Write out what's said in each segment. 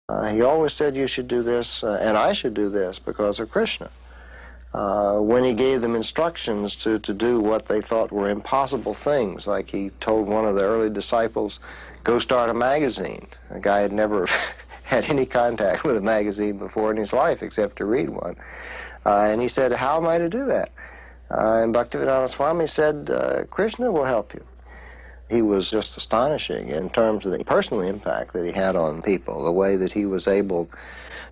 He always said you should do this and I should do this because of Krishna. When he gave them instructions to do what they thought were impossible things, like he told one of the early disciples, go start a magazine. The guy had never had any contact with a magazine before in his life except to read one. And he said, how am I to do that? And Bhaktivedanta Swami said, Krishna will help you. He was just astonishing in terms of the personal impact that he had on people, the way that he was able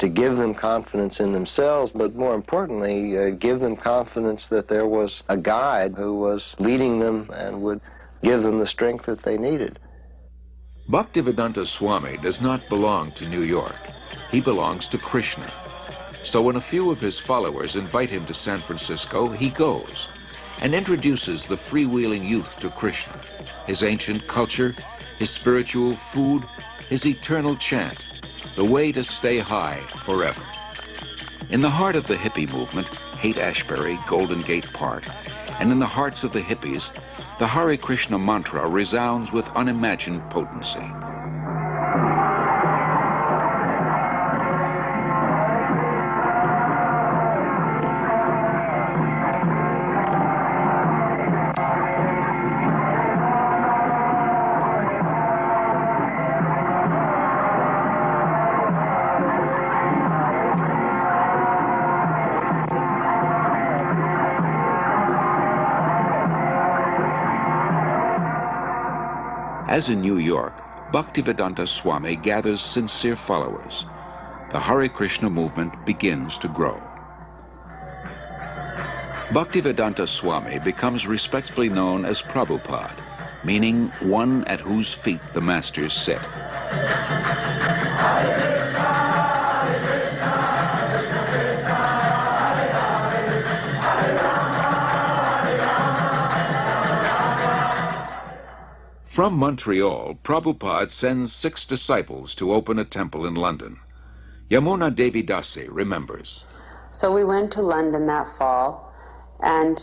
to give them confidence in themselves, but more importantly, give them confidence that there was a guide who was leading them and would give them the strength that they needed. Bhaktivedanta Swami does not belong to New York. He belongs to Krishna. So when a few of his followers invite him to San Francisco, he goes and introduces the freewheeling youth to Krishna, his ancient culture, his spiritual food, his eternal chant, the way to stay high forever. In the heart of the hippie movement, Haight-Ashbury, Golden Gate Park, and in the hearts of the hippies, the Hare Krishna mantra resounds with unimagined potency. As in New York, Bhaktivedanta Swami gathers sincere followers. The Hare Krishna movement begins to grow. Bhaktivedanta Swami becomes respectfully known as Prabhupada, meaning one at whose feet the masters sit. From Montreal, Prabhupada sends 6 disciples to open a temple in London. Yamuna Devi Dasi remembers. So we went to London that fall, and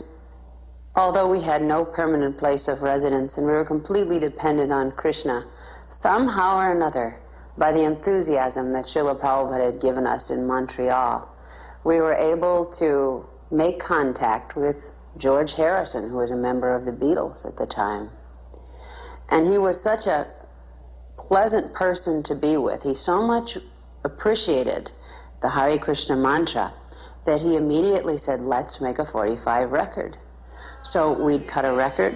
although we had no permanent place of residence and we were completely dependent on Krishna, somehow or another, by the enthusiasm that Srila Prabhupada had given us in Montreal, we were able to make contact with George Harrison, who was a member of the Beatles at the time. And he was such a pleasant person to be with. He so much appreciated the Hare Krishna mantra that he immediately said, let's make a 45 record. So we'd cut a record,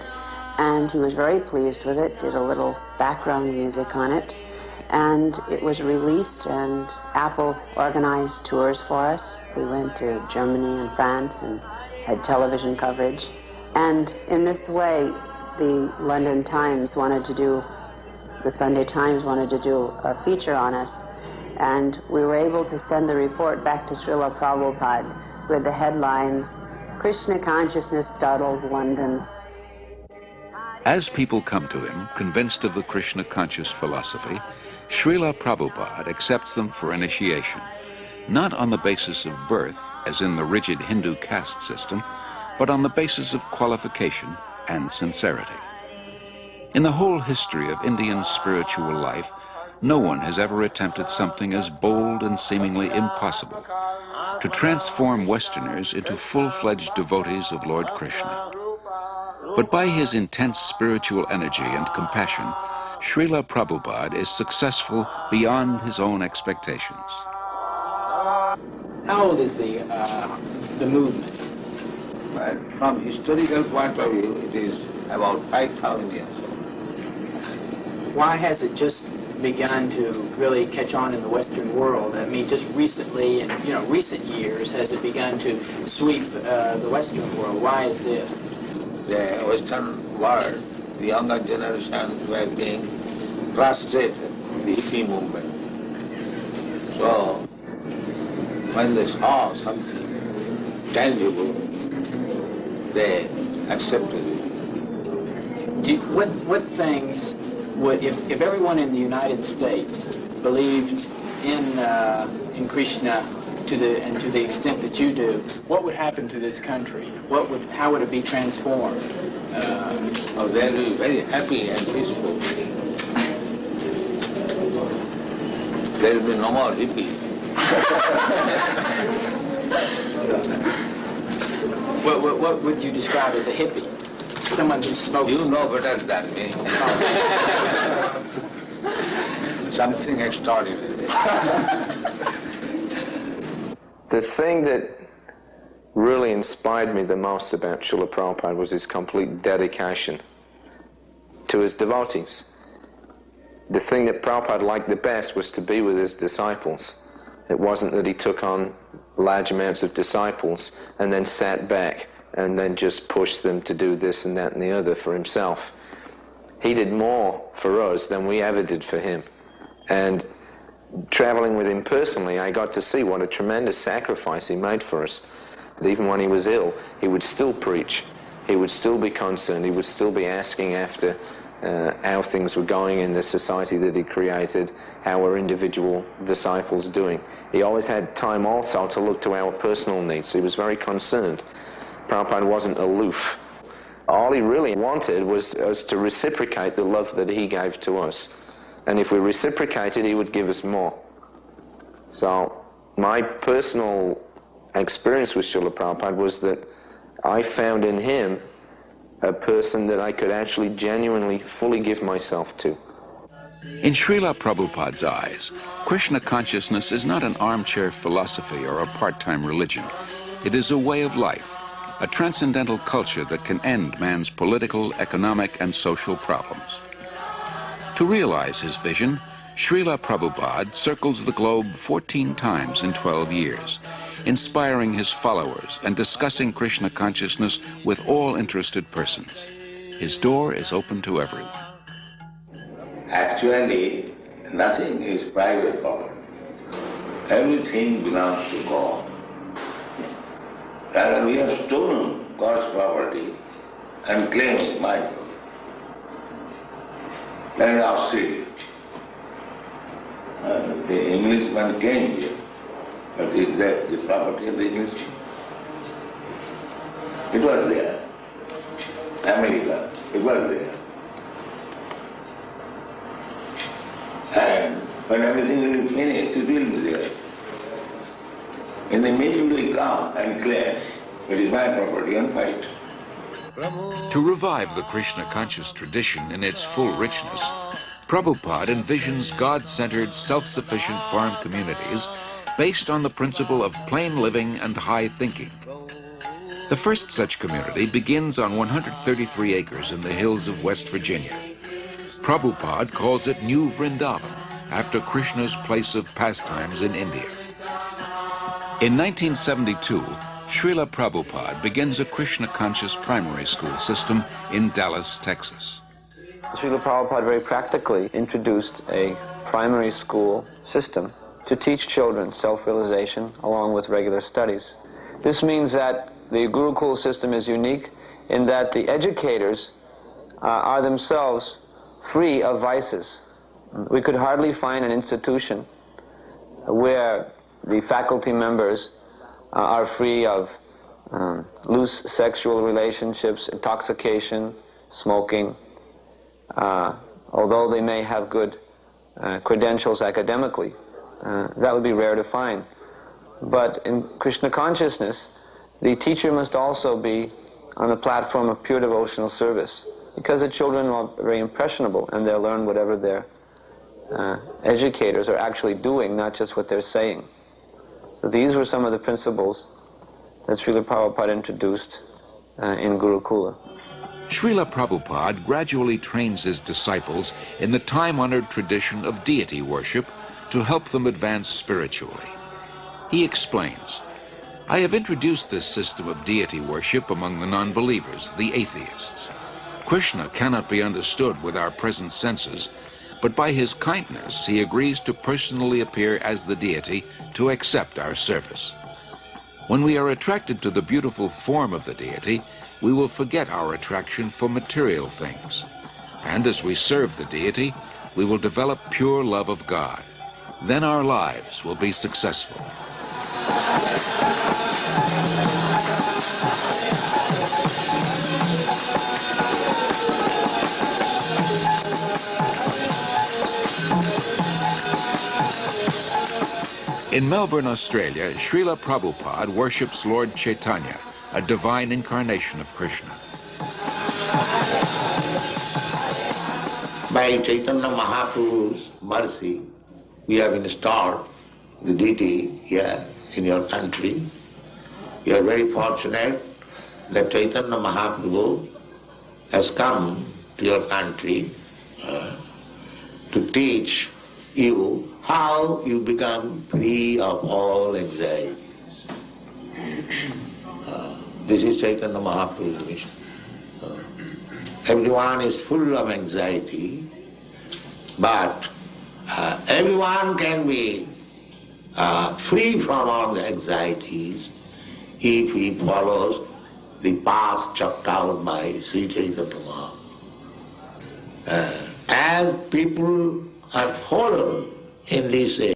and he was very pleased with it, did a little background music on it, and it was released, and Apple organized tours for us. We went to Germany and France and had television coverage. And in this way, the London Times wanted to do, the Sunday Times wanted to do a feature on us, and we were able to send the report back to Srila Prabhupada with the headlines, Krishna Consciousness Startles London. As people come to him, convinced of the Krishna conscious philosophy, Srila Prabhupada accepts them for initiation, not on the basis of birth, as in the rigid Hindu caste system, but on the basis of qualification and sincerity. In the whole history of Indian spiritual life, no one has ever attempted something as bold and seemingly impossible, to transform Westerners into full-fledged devotees of Lord Krishna. But by his intense spiritual energy and compassion, Srila Prabhupada is successful beyond his own expectations. How old is the movement? Well, from historical point of view, it is about 5,000 years old. Why has it just begun to really catch on in the Western world? I mean, just recently, in recent years, has it begun to sweep the Western world? Why is this? The Western world, the younger generation were being frustrated with the hippie movement. So, when they saw something tangible, they accepted it. What things would, if everyone in the United States believed in Krishna to the extent that you do, what would happen to this country? How would it be transformed? They'll be very happy and peaceful. there will be no more hippies. What would you describe as a hippie? Someone who smokes... You know better than me. Something extraordinary. The thing that really inspired me the most about Srila Prabhupada was his complete dedication to his devotees. The thing that Prabhupada liked the best was to be with his disciples. It wasn't that he took on large amounts of disciples and then sat back and then just pushed them to do this and that and the other for himself. He did more for us than we ever did for him. And traveling with him personally, I got to see what a tremendous sacrifice he made for us. That even when he was ill, he would still preach. He would still be concerned. He would still be asking after how things were going in the society that he created, how were individual disciples doing. He always had time also to look to our personal needs. He was very concerned. Prabhupada wasn't aloof. All he really wanted was us to reciprocate the love that he gave to us. And if we reciprocated, he would give us more. So my personal experience with Srila Prabhupada was that I found in him a person that I could actually genuinely, fully give myself to. In Srila Prabhupada's eyes, Krishna consciousness is not an armchair philosophy or a part-time religion. It is a way of life, a transcendental culture that can end man's political, economic, and social problems. To realize his vision, Srila Prabhupada circles the globe 14 times in 12 years, inspiring his followers and discussing Krishna consciousness with all interested persons. His door is open to everyone. Actually, nothing is private property. Everything belongs to God. Rather, we have stolen God's property and claim it my property. Like in Australia. The Englishman came here, but is that the property of the Englishman? It was there. America, it was there. And when everything will be finished, it will be there. In the middle we come and claim it is my property and fight. To revive the Krishna conscious tradition in its full richness, Prabhupada envisions God-centered, self-sufficient farm communities based on the principle of plain living and high thinking. The first such community begins on 133 acres in the hills of West Virginia. Prabhupada calls it New Vrindavan, after Krishna's place of pastimes in India. In 1972, Srila Prabhupada begins a Krishna-conscious primary school system in Dallas, Texas. Srila Prabhupada very practically introduced a primary school system to teach children self-realization along with regular studies. This means that the Gurukul system is unique in that the educators are themselves free of vices. We could hardly find an institution where the faculty members are free of loose sexual relationships, intoxication, smoking, although they may have good credentials academically. That would be rare to find. But in Krishna consciousness, the teacher must also be on the platform of pure devotional service, because the children are very impressionable and they'll learn whatever their educators are actually doing, not just what they're saying. So these were some of the principles that Srila Prabhupada introduced in Gurukula. Srila Prabhupada gradually trains his disciples in the time-honored tradition of deity worship to help them advance spiritually. He explains, "I have introduced this system of deity worship among the non-believers, the atheists. Krishna cannot be understood with our present senses, but by his kindness he agrees to personally appear as the deity to accept our service. When we are attracted to the beautiful form of the deity, we will forget our attraction for material things. And as we serve the deity, we will develop pure love of God. Then our lives will be successful." In Melbourne, Australia, Srila Prabhupada worships Lord Chaitanya, a divine incarnation of Krishna. By Chaitanya Mahaprabhu's mercy, we have installed the deity here in your country. You are very fortunate that Chaitanya Mahaprabhu has come to your country to teach you how you become free of all anxieties. This is Chaitanya Mahaprabhu's mission. Everyone is full of anxiety, but everyone can be free from all the anxieties if he follows the path chalked out by Sri Chaitanya Mahaprabhu. As people are fallen in this age,